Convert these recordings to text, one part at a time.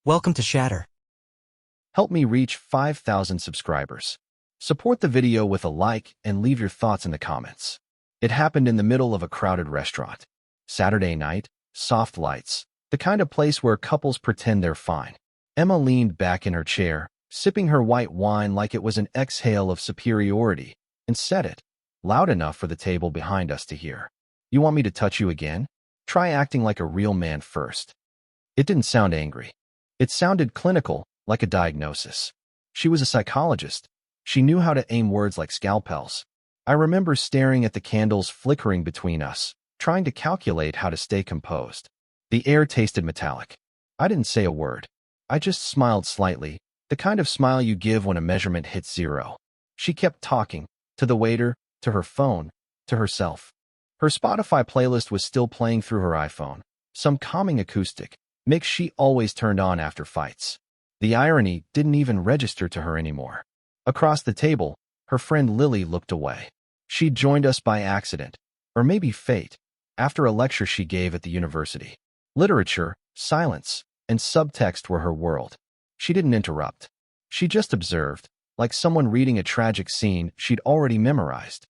Welcome to Shatter. Help me reach 5,000 subscribers. Support the video with a like and leave your thoughts in the comments. It happened in the middle of a crowded restaurant. Saturday night, soft lights, the kind of place where couples pretend they're fine. Emma leaned back in her chair, sipping her white wine like it was an exhale of superiority, and said it, loud enough for the table behind us to hear. "You want me to touch you again? Try acting like a real man first." It didn't sound angry. It sounded clinical, like a diagnosis. She was a psychologist. She knew how to aim words like scalpels. I remember staring at the candles flickering between us, trying to calculate how to stay composed. The air tasted metallic. I didn't say a word. I just smiled slightly, the kind of smile you give when a measurement hits zero. She kept talking, to the waiter, to her phone, to herself. Her Spotify playlist was still playing through her iPhone, some calming acoustic mix she always turned on after fights. The irony didn't even register to her anymore. Across the table, her friend Lily looked away. She'd joined us by accident, or maybe fate, after a lecture she gave at the university. Literature, silence, and subtext were her world. She didn't interrupt. She just observed, like someone reading a tragic scene she'd already memorized.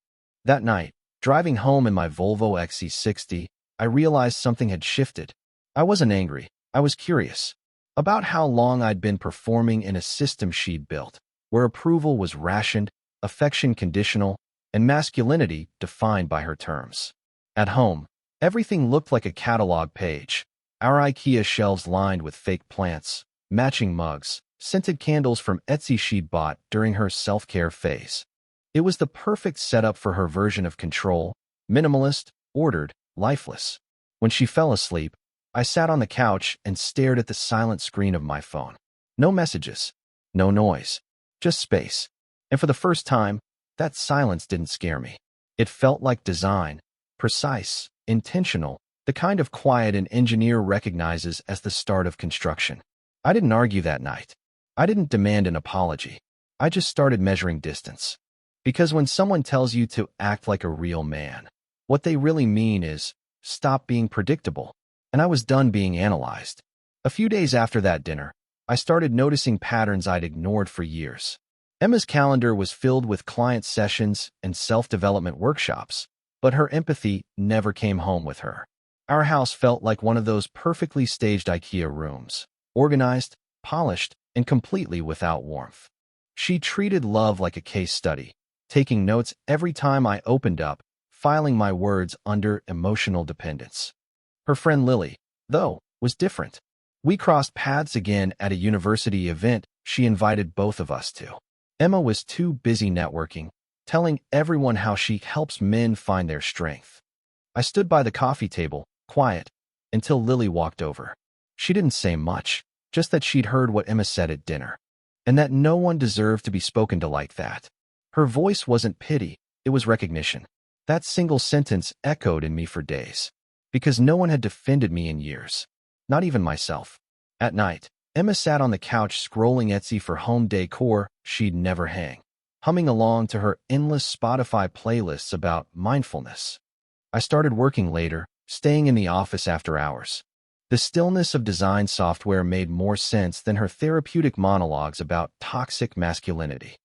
That night, driving home in my Volvo XC60, I realized something had shifted. I wasn't angry. I was curious about how long I'd been performing in a system she'd built, where approval was rationed, affection conditional, and masculinity defined by her terms. At home, everything looked like a catalog page. Our IKEA shelves lined with fake plants, matching mugs, scented candles from Etsy she'd bought during her self-care phase. It was the perfect setup for her version of control, minimalist, ordered, lifeless. When she fell asleep, I sat on the couch and stared at the silent screen of my phone. No messages, no noise, just space. And for the first time, that silence didn't scare me. It felt like design, precise, intentional, the kind of quiet an engineer recognizes as the start of construction. I didn't argue that night. I didn't demand an apology. I just started measuring distance. Because when someone tells you to act like a real man, what they really mean is, stop being predictable. And I was done being analyzed. A few days after that dinner, I started noticing patterns I'd ignored for years. Emma's calendar was filled with client sessions and self-development workshops, but her empathy never came home with her. Our house felt like one of those perfectly staged IKEA rooms, organized, polished, and completely without warmth. She treated love like a case study, taking notes every time I opened up, filing my words under emotional dependence. Her friend Lily, though, was different. We crossed paths again at a university event she invited both of us to. Emma was too busy networking, telling everyone how she helps men find their strength. I stood by the coffee table, quiet, until Lily walked over. She didn't say much, just that she'd heard what Emma said at dinner, and that no one deserved to be spoken to like that. Her voice wasn't pity, it was recognition. That single sentence echoed in me for days. Because no one had defended me in years, not even myself. At night, Emma sat on the couch scrolling Etsy for home decor she'd never hang, humming along to her endless Spotify playlists about mindfulness. I started working later, staying in the office after hours. The stillness of design software made more sense than her therapeutic monologues about toxic masculinity.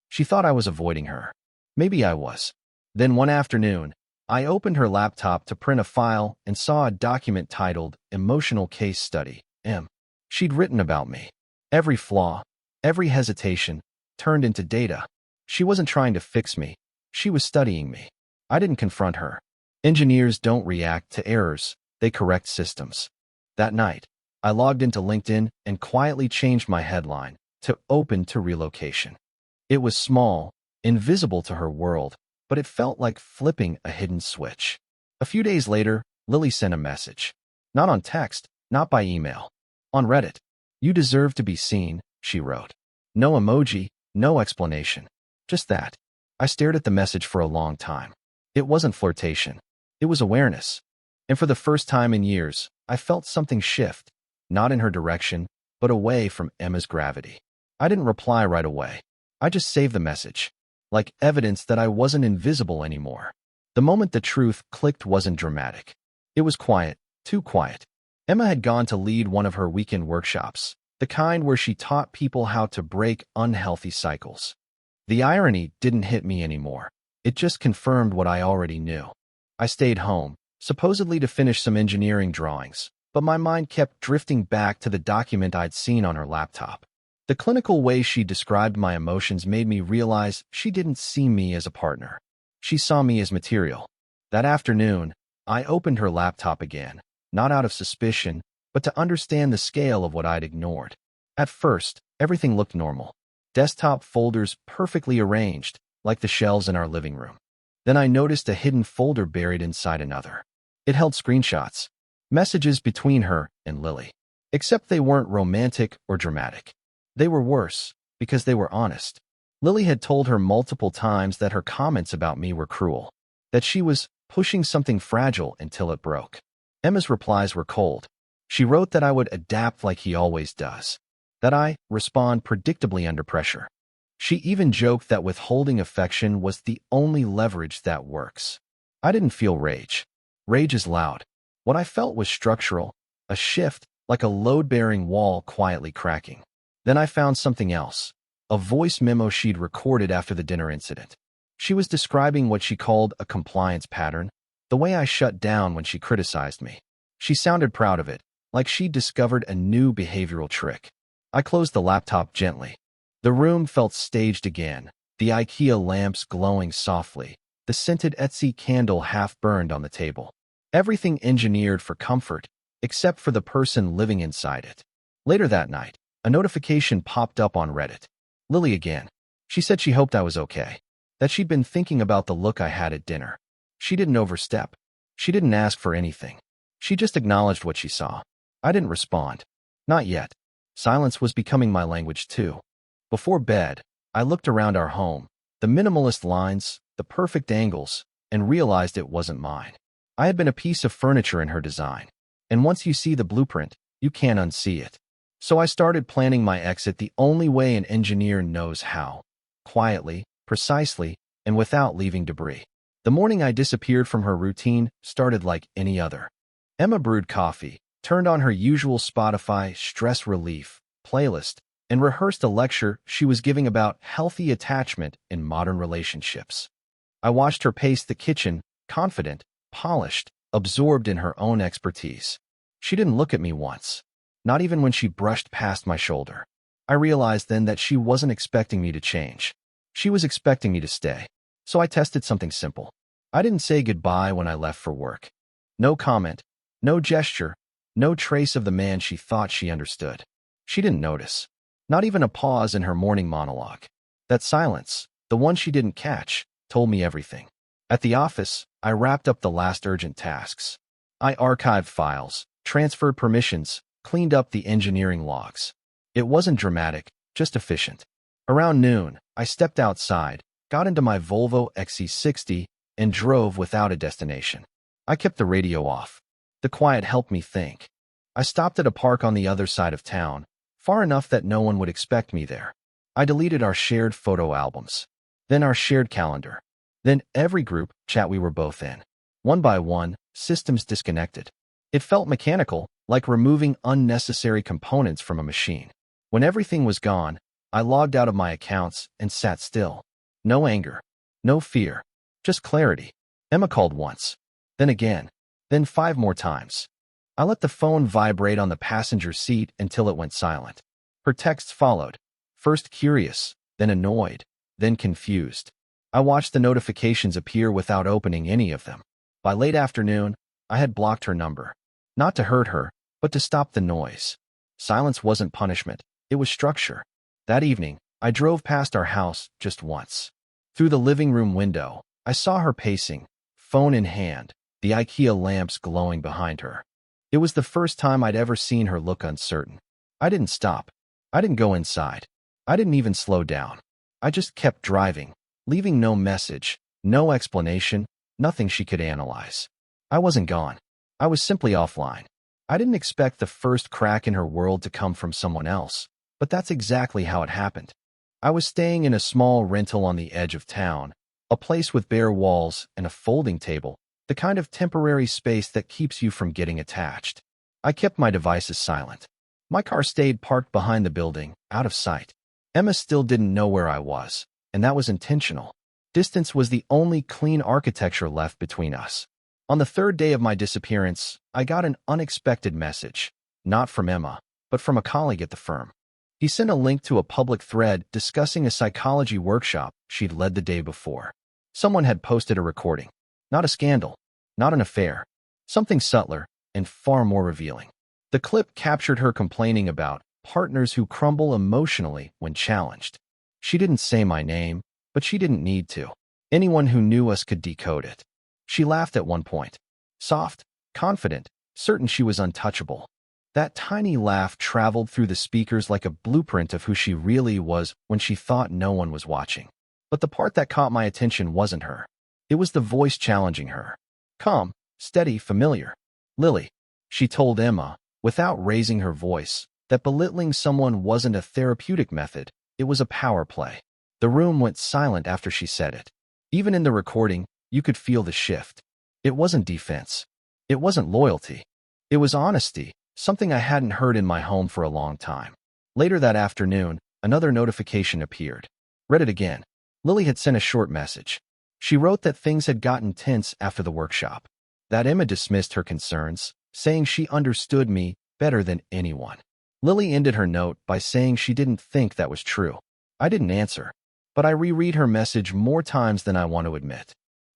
She thought I was avoiding her. Maybe I was. Then one afternoon, I opened her laptop to print a file and saw a document titled Emotional Case Study, M. She'd written about me. Every flaw, every hesitation, turned into data. She wasn't trying to fix me. She was studying me. I didn't confront her. Engineers don't react to errors, they correct systems. That night, I logged into LinkedIn and quietly changed my headline to Open to Relocation. It was small, invisible to her world, but it felt like flipping a hidden switch. A few days later, Lily sent a message. Not on text, not by email. On Reddit. "You deserve to be seen," she wrote. No emoji, no explanation. Just that. I stared at the message for a long time. It wasn't flirtation. It was awareness. And for the first time in years, I felt something shift, not in her direction, but away from Emma's gravity. I didn't reply right away. I just saved the message, like evidence that I wasn't invisible anymore. The moment the truth clicked wasn't dramatic. It was quiet, too quiet. Emma had gone to lead one of her weekend workshops, the kind where she taught people how to break unhealthy cycles. The irony didn't hit me anymore. It just confirmed what I already knew. I stayed home, supposedly to finish some engineering drawings, but my mind kept drifting back to the document I'd seen on her laptop. The clinical way she described my emotions made me realize she didn't see me as a partner. She saw me as material. That afternoon, I opened her laptop again, not out of suspicion, but to understand the scale of what I'd ignored. At first, everything looked normal. Desktop folders perfectly arranged, like the shelves in our living room. Then I noticed a hidden folder buried inside another. It held screenshots, messages between her and Lily. Except they weren't romantic or dramatic. They were worse, because they were honest. Lily had told her multiple times that her comments about me were cruel, that she was pushing something fragile until it broke. Emma's replies were cold. She wrote that I would adapt like he always does, that I respond predictably under pressure. She even joked that withholding affection was the only leverage that works. I didn't feel rage. Rage is loud. What I felt was structural, a shift, like a load-bearing wall quietly cracking. Then I found something else, a voice memo she'd recorded after the dinner incident. She was describing what she called a compliance pattern, the way I shut down when she criticized me. She sounded proud of it, like she'd discovered a new behavioral trick. I closed the laptop gently. The room felt staged again, the IKEA lamps glowing softly, the scented Etsy candle half burned on the table. Everything engineered for comfort, except for the person living inside it. Later that night, a notification popped up on Reddit. Lily again. She said she hoped I was okay, that she'd been thinking about the look I had at dinner. She didn't overstep. She didn't ask for anything. She just acknowledged what she saw. I didn't respond. Not yet. Silence was becoming my language too. Before bed, I looked around our home, the minimalist lines, the perfect angles, and realized it wasn't mine. I had been a piece of furniture in her design, and once you see the blueprint, you can't unsee it. So I started planning my exit the only way an engineer knows how. Quietly, precisely, and without leaving debris. The morning I disappeared from her routine started like any other. Emma brewed coffee, turned on her usual Spotify stress relief playlist, and rehearsed a lecture she was giving about healthy attachment in modern relationships. I watched her pace the kitchen, confident, polished, absorbed in her own expertise. She didn't look at me once, not even when she brushed past my shoulder. I realized then that she wasn't expecting me to change. She was expecting me to stay. So I tested something simple. I didn't say goodbye when I left for work. No comment, no gesture, no trace of the man she thought she understood. She didn't notice. Not even a pause in her morning monologue. That silence, the one she didn't catch, told me everything. At the office, I wrapped up the last urgent tasks. I archived files, transferred permissions, cleaned up the engineering logs. It wasn't dramatic, just efficient. Around noon, I stepped outside, got into my Volvo XC60, and drove without a destination. I kept the radio off. The quiet helped me think. I stopped at a park on the other side of town, far enough that no one would expect me there. I deleted our shared photo albums, then our shared calendar, then every group chat we were both in. One by one, systems disconnected. It felt mechanical, like removing unnecessary components from a machine. When everything was gone, I logged out of my accounts and sat still. No anger, no fear, just clarity. Emma called once, then again, then 5 more times. I let the phone vibrate on the passenger seat until it went silent. Her texts followed, first curious, then annoyed, then confused. I watched the notifications appear without opening any of them. By late afternoon, I had blocked her number. Not to hurt her, but to stop the noise. Silence wasn't punishment, it was structure. That evening, I drove past our house just once. Through the living room window, I saw her pacing, phone in hand, the IKEA lamps glowing behind her. It was the first time I'd ever seen her look uncertain. I didn't stop. I didn't go inside. I didn't even slow down. I just kept driving, leaving no message, no explanation, nothing she could analyze. I wasn't gone. I was simply offline. I didn't expect the first crack in her world to come from someone else, but that's exactly how it happened. I was staying in a small rental on the edge of town, a place with bare walls and a folding table, the kind of temporary space that keeps you from getting attached. I kept my devices silent. My car stayed parked behind the building, out of sight. Emma still didn't know where I was, and that was intentional. Distance was the only clean architecture left between us. On the third day of my disappearance, I got an unexpected message, not from Emma, but from a colleague at the firm. He sent a link to a public thread discussing a psychology workshop she'd led the day before. Someone had posted a recording. Not a scandal, not an affair, something subtler and far more revealing. The clip captured her complaining about partners who crumble emotionally when challenged. She didn't say my name, but she didn't need to. Anyone who knew us could decode it. She laughed at one point. Soft, confident, certain she was untouchable. That tiny laugh traveled through the speakers like a blueprint of who she really was when she thought no one was watching. But the part that caught my attention wasn't her. It was the voice challenging her. Calm, steady, familiar. Lily, she told Emma, without raising her voice, that belittling someone wasn't a therapeutic method, it was a power play. The room went silent after she said it. Even in the recording, you could feel the shift. It wasn't defense. It wasn't loyalty. It was honesty, something I hadn't heard in my home for a long time. Later that afternoon, another notification appeared. Read it again. Lily had sent a short message. She wrote that things had gotten tense after the workshop, that Emma dismissed her concerns, saying she understood me better than anyone. Lily ended her note by saying she didn't think that was true. I didn't answer, but I reread her message more times than I want to admit.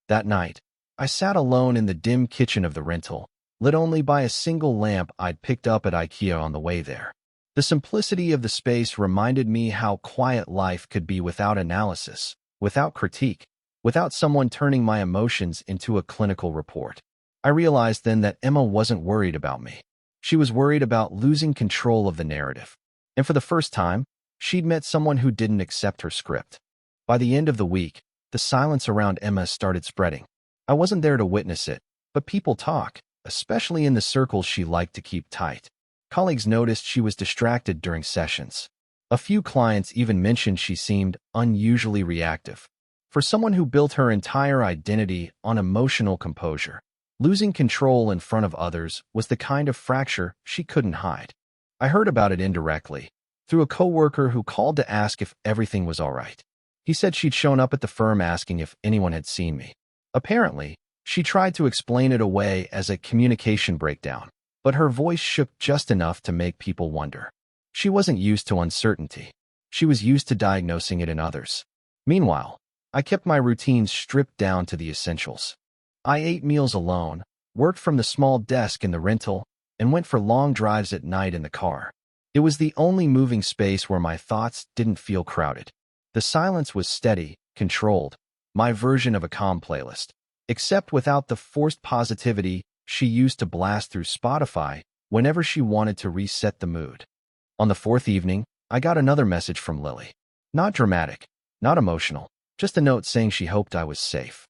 That night, I sat alone in the dim kitchen of the rental, lit only by a single lamp I'd picked up at IKEA on the way there. The simplicity of the space reminded me how quiet life could be without analysis, without critique, without someone turning my emotions into a clinical report. I realized then that Emma wasn't worried about me. She was worried about losing control of the narrative. And for the first time, she'd met someone who didn't accept her script. By the end of the week, the silence around Emma started spreading. I wasn't there to witness it, but people talk, especially in the circles she liked to keep tight. Colleagues noticed she was distracted during sessions. A few clients even mentioned she seemed unusually reactive. For someone who built her entire identity on emotional composure, losing control in front of others was the kind of fracture she couldn't hide. I heard about it indirectly, through a coworker who called to ask if everything was all right. He said she'd shown up at the firm asking if anyone had seen me. Apparently, she tried to explain it away as a communication breakdown, but her voice shook just enough to make people wonder. She wasn't used to uncertainty. She was used to diagnosing it in others. Meanwhile, I kept my routines stripped down to the essentials. I ate meals alone, worked from the small desk in the rental, and went for long drives at night in the car. It was the only moving space where my thoughts didn't feel crowded. The silence was steady, controlled, my version of a calm playlist, except without the forced positivity she used to blast through Spotify whenever she wanted to reset the mood. On the fourth evening, I got another message from Lily. Not dramatic, not emotional, just a note saying she hoped I was safe.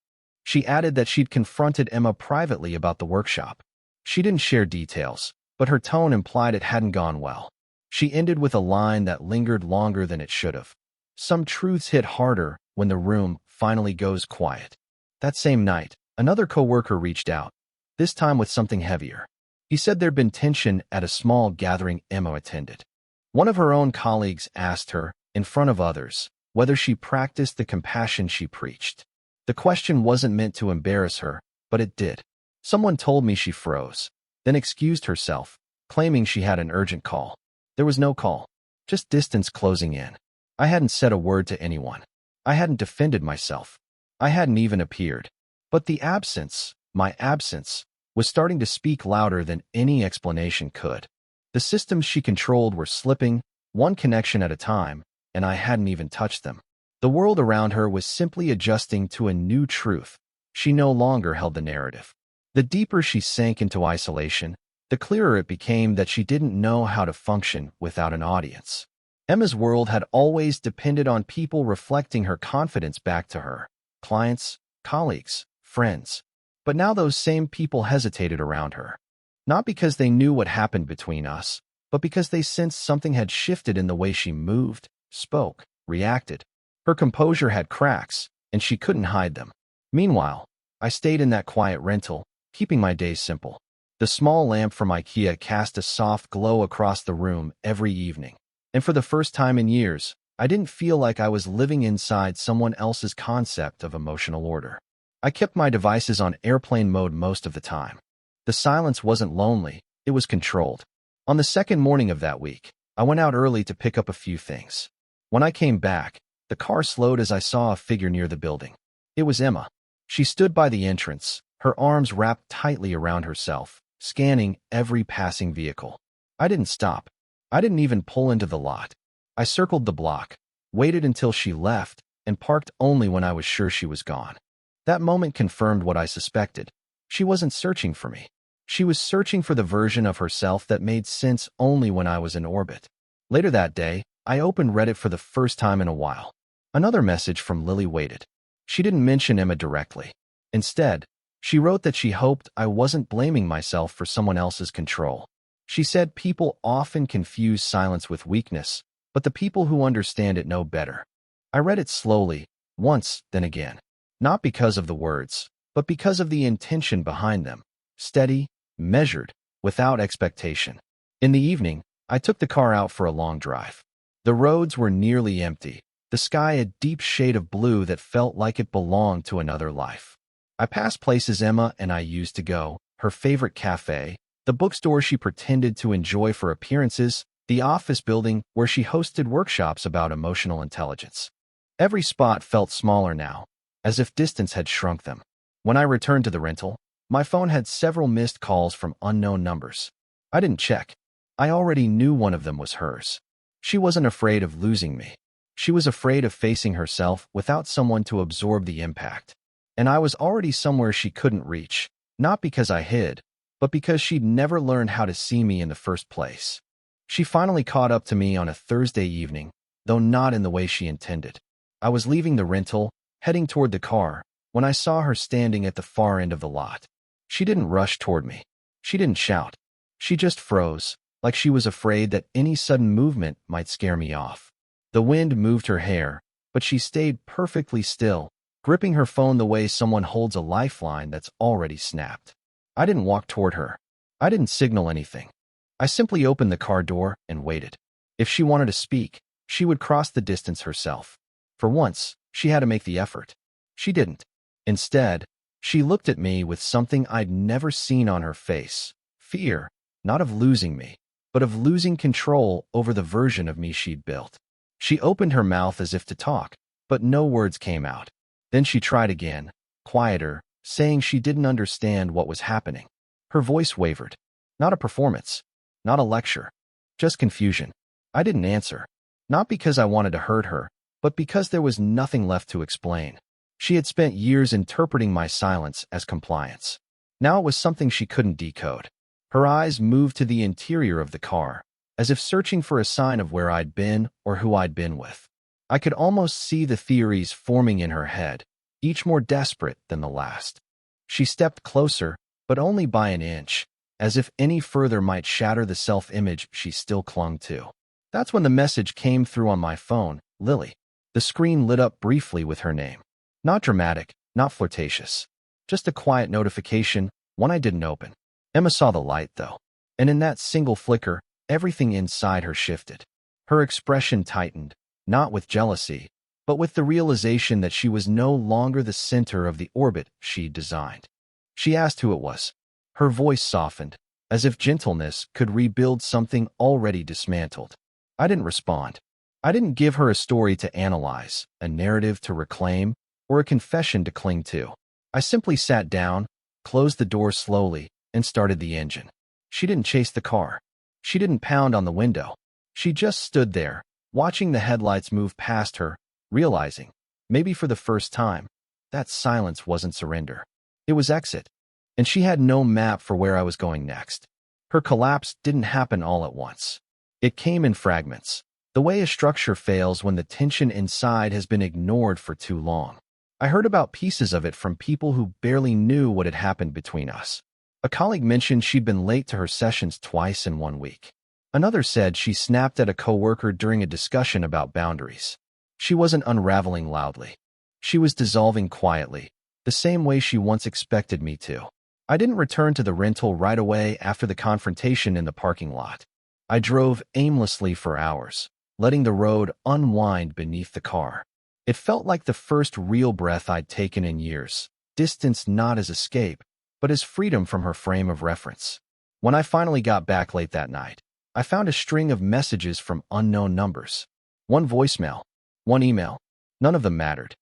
She added that she'd confronted Emma privately about the workshop. She didn't share details, but her tone implied it hadn't gone well. She ended with a line that lingered longer than it should have. Some truths hit harder when the room finally goes quiet. That same night, another coworker reached out, this time with something heavier. He said there'd been tension at a small gathering Emma attended. One of her own colleagues asked her, in front of others, whether she practiced the compassion she preached. The question wasn't meant to embarrass her, but it did. Someone told me she froze, then excused herself, claiming she had an urgent call. There was no call, just distance closing in. I hadn't said a word to anyone. I hadn't defended myself. I hadn't even appeared. But the absence, my absence, was starting to speak louder than any explanation could. The systems she controlled were slipping, one connection at a time, and I hadn't even touched them. The world around her was simply adjusting to a new truth. She no longer held the narrative. The deeper she sank into isolation, the clearer it became that she didn't know how to function without an audience. Emma's world had always depended on people reflecting her confidence back to her, clients, colleagues, friends. But now those same people hesitated around her. Not because they knew what happened between us, but because they sensed something had shifted in the way she moved, spoke, reacted. Her composure had cracks, and she couldn't hide them. Meanwhile, I stayed in that quiet rental, keeping my days simple. The small lamp from IKEA cast a soft glow across the room every evening. And for the first time in years, I didn't feel like I was living inside someone else's concept of emotional order. I kept my devices on airplane mode most of the time. The silence wasn't lonely, it was controlled. On the second morning of that week, I went out early to pick up a few things. When I came back, the car slowed as I saw a figure near the building. It was Emma. She stood by the entrance, her arms wrapped tightly around herself, scanning every passing vehicle. I didn't stop. I didn't even pull into the lot. I circled the block, waited until she left, and parked only when I was sure she was gone. That moment confirmed what I suspected. She wasn't searching for me. She was searching for the version of herself that made sense only when I was in orbit. Later that day, I opened Reddit for the first time in a while. Another message from Lily waited. She didn't mention Emma directly. Instead, she wrote that she hoped I wasn't blaming myself for someone else's control. She said people often confuse silence with weakness, but the people who understand it know better. I read it slowly, once, then again. Not because of the words, but because of the intention behind them. Steady, measured, without expectation. In the evening, I took the car out for a long drive. The roads were nearly empty, the sky a deep shade of blue that felt like it belonged to another life. I passed places Emma and I used to go, her favorite cafe, the bookstore she pretended to enjoy for appearances, the office building where she hosted workshops about emotional intelligence. Every spot felt smaller now, as if distance had shrunk them. When I returned to the rental, my phone had several missed calls from unknown numbers. I didn't check. I already knew one of them was hers. She wasn't afraid of losing me. She was afraid of facing herself without someone to absorb the impact. And I was already somewhere she couldn't reach, not because I hid, but because she'd never learned how to see me in the first place. She finally caught up to me on a Thursday evening, though not in the way she intended. I was leaving the rental, heading toward the car, when I saw her standing at the far end of the lot. She didn't rush toward me. She didn't shout. She just froze, like she was afraid that any sudden movement might scare me off. The wind moved her hair, but she stayed perfectly still, gripping her phone the way someone holds a lifeline that's already snapped. I didn't walk toward her. I didn't signal anything. I simply opened the car door and waited. If she wanted to speak, she would cross the distance herself. For once, she had to make the effort. She didn't. Instead, she looked at me with something I'd never seen on her face. Fear, not of losing me, but of losing control over the version of me she'd built. She opened her mouth as if to talk, but no words came out. Then she tried again, quieter, saying she didn't understand what was happening. Her voice wavered. Not a performance, not a lecture, just confusion. I didn't answer, not because I wanted to hurt her, but because there was nothing left to explain. She had spent years interpreting my silence as compliance. Now it was something she couldn't decode. Her eyes moved to the interior of the car, as if searching for a sign of where I'd been or who I'd been with. I could almost see the theories forming in her head, each more desperate than the last. She stepped closer, but only by an inch, as if any further might shatter the self-image she still clung to. That's when the message came through on my phone, Lily. The screen lit up briefly with her name. Not dramatic, not flirtatious. Just a quiet notification, one I didn't open. Emma saw the light, though, and in that single flicker, everything inside her shifted. Her expression tightened, not with jealousy, but with the realization that she was no longer the center of the orbit she'd designed. She asked who it was. Her voice softened, as if gentleness could rebuild something already dismantled. I didn't respond. I didn't give her a story to analyze, a narrative to reclaim, or a confession to cling to. I simply sat down, closed the door slowly, and started the engine. She didn't chase the car. She didn't pound on the window. She just stood there, watching the headlights move past her, realizing, maybe for the first time, that silence wasn't surrender. It was exit. And she had no map for where I was going next. Her collapse didn't happen all at once. It came in fragments, the way a structure fails when the tension inside has been ignored for too long. I heard about pieces of it from people who barely knew what had happened between us. A colleague mentioned she'd been late to her sessions twice in 1 week. Another said she snapped at a coworker during a discussion about boundaries. She wasn't unraveling loudly. She was dissolving quietly, the same way she once expected me to. I didn't return to the rental right away after the confrontation in the parking lot. I drove aimlessly for hours, letting the road unwind beneath the car. It felt like the first real breath I'd taken in years, distance not as escape, but as freedom from her frame of reference. When I finally got back late that night, I found a string of messages from unknown numbers. One voicemail, one email. None of them mattered.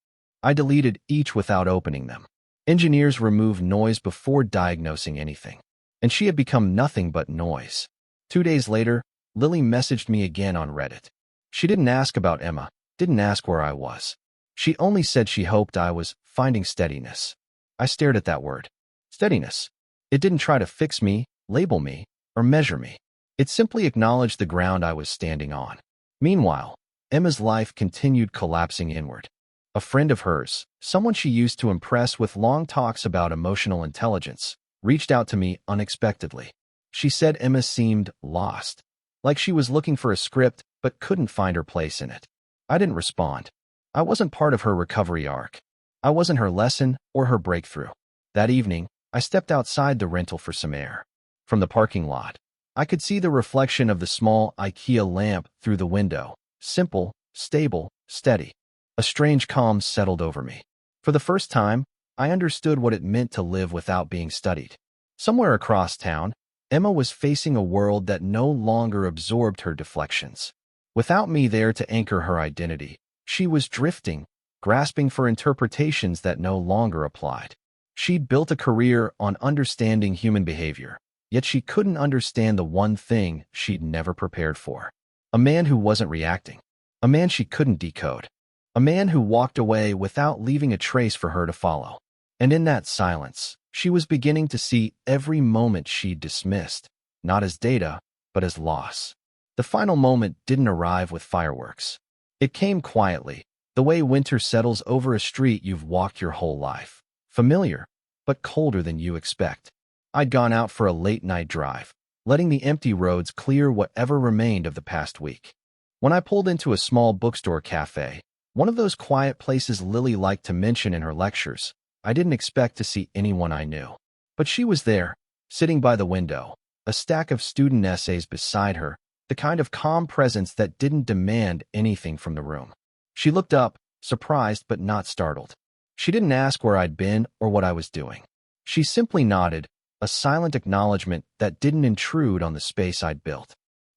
I deleted each without opening them. Engineers remove noise before diagnosing anything, and she had become nothing but noise. 2 days later, Lily messaged me again on Reddit. She didn't ask about Emma, didn't ask where I was. She only said she hoped I was finding steadiness. I stared at that word. Steadiness. It didn't try to fix me, label me, or measure me. It simply acknowledged the ground I was standing on. Meanwhile, Emma's life continued collapsing inward. A friend of hers, someone she used to impress with long talks about emotional intelligence, reached out to me unexpectedly. She said Emma seemed lost, like she was looking for a script but couldn't find her place in it. I didn't respond. I wasn't part of her recovery arc. I wasn't her lesson or her breakthrough. That evening, I stepped outside the rental for some air. From the parking lot, I could see the reflection of the small IKEA lamp through the window. Simple, stable, steady. A strange calm settled over me. For the first time, I understood what it meant to live without being studied. Somewhere across town, Emma was facing a world that no longer absorbed her deflections. Without me there to anchor her identity, she was drifting, grasping for interpretations that no longer applied. She'd built a career on understanding human behavior, yet she couldn't understand the one thing she'd never prepared for. A man who wasn't reacting. A man she couldn't decode. A man who walked away without leaving a trace for her to follow. And in that silence, she was beginning to see every moment she'd dismissed, not as data, but as loss. The final moment didn't arrive with fireworks. It came quietly, the way winter settles over a street you've walked your whole life. Familiar, but colder than you expect. I'd gone out for a late-night drive, letting the empty roads clear whatever remained of the past week. When I pulled into a small bookstore cafe, one of those quiet places Lily liked to mention in her lectures, I didn't expect to see anyone I knew. But she was there, sitting by the window, a stack of student essays beside her, the kind of calm presence that didn't demand anything from the room. She looked up, surprised but not startled. She didn't ask where I'd been or what I was doing. She simply nodded, a silent acknowledgement that didn't intrude on the space I'd built.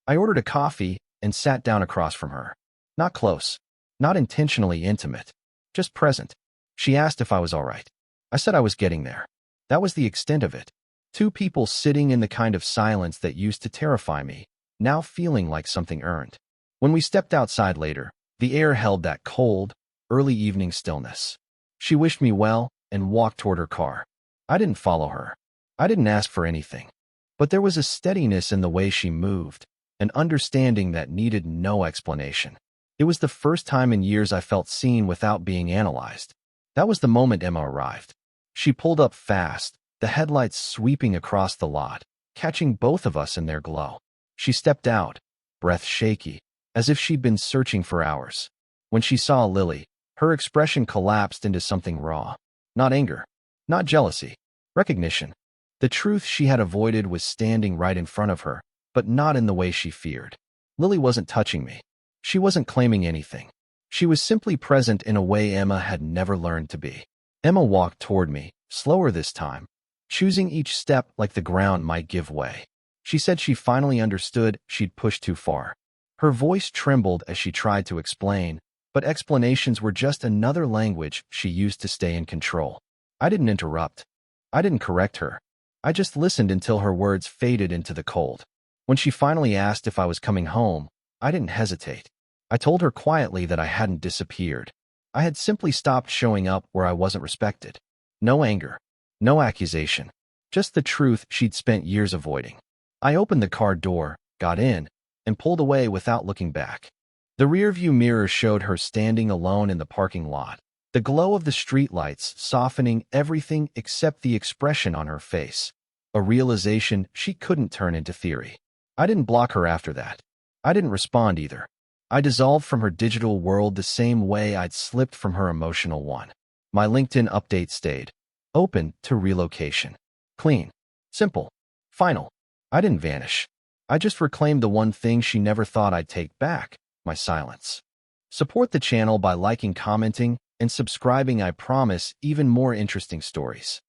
I ordered a coffee and sat down across from her. Not close, not intentionally intimate, just present. She asked if I was all right. I said I was getting there. That was the extent of it. Two people sitting in the kind of silence that used to terrify me, now feeling like something earned. When we stepped outside later, the air held that cold, early evening stillness. She wished me well and walked toward her car. I didn't follow her. I didn't ask for anything. But there was a steadiness in the way she moved, an understanding that needed no explanation. It was the first time in years I felt seen without being analyzed. That was the moment Emma arrived. She pulled up fast, the headlights sweeping across the lot, catching both of us in their glow. She stepped out, breath shaky, as if she'd been searching for hours. When she saw Lily, her expression collapsed into something raw. Not anger, not jealousy, recognition. The truth she had avoided was standing right in front of her, but not in the way she feared. Lily wasn't touching me. She wasn't claiming anything. She was simply present in a way Emma had never learned to be. Emma walked toward me, slower this time, choosing each step like the ground might give way. She said she finally understood she'd pushed too far. Her voice trembled as she tried to explain, but explanations were just another language she used to stay in control. I didn't interrupt. I didn't correct her. I just listened until her words faded into the cold. When she finally asked if I was coming home, I didn't hesitate. I told her quietly that I hadn't disappeared. I had simply stopped showing up where I wasn't respected. No anger, no accusation, just the truth she'd spent years avoiding. I opened the car door, got in, and pulled away without looking back. The rearview mirror showed her standing alone in the parking lot, the glow of the streetlights softening everything except the expression on her face, a realization she couldn't turn into theory. I didn't block her after that. I didn't respond either. I dissolved from her digital world the same way I'd slipped from her emotional one. My LinkedIn update stayed open to relocation. Clean. Simple. Final. I didn't vanish. I just reclaimed the one thing she never thought I'd take back, my silence. Support the channel by liking, commenting, and subscribing. I promise even more interesting stories.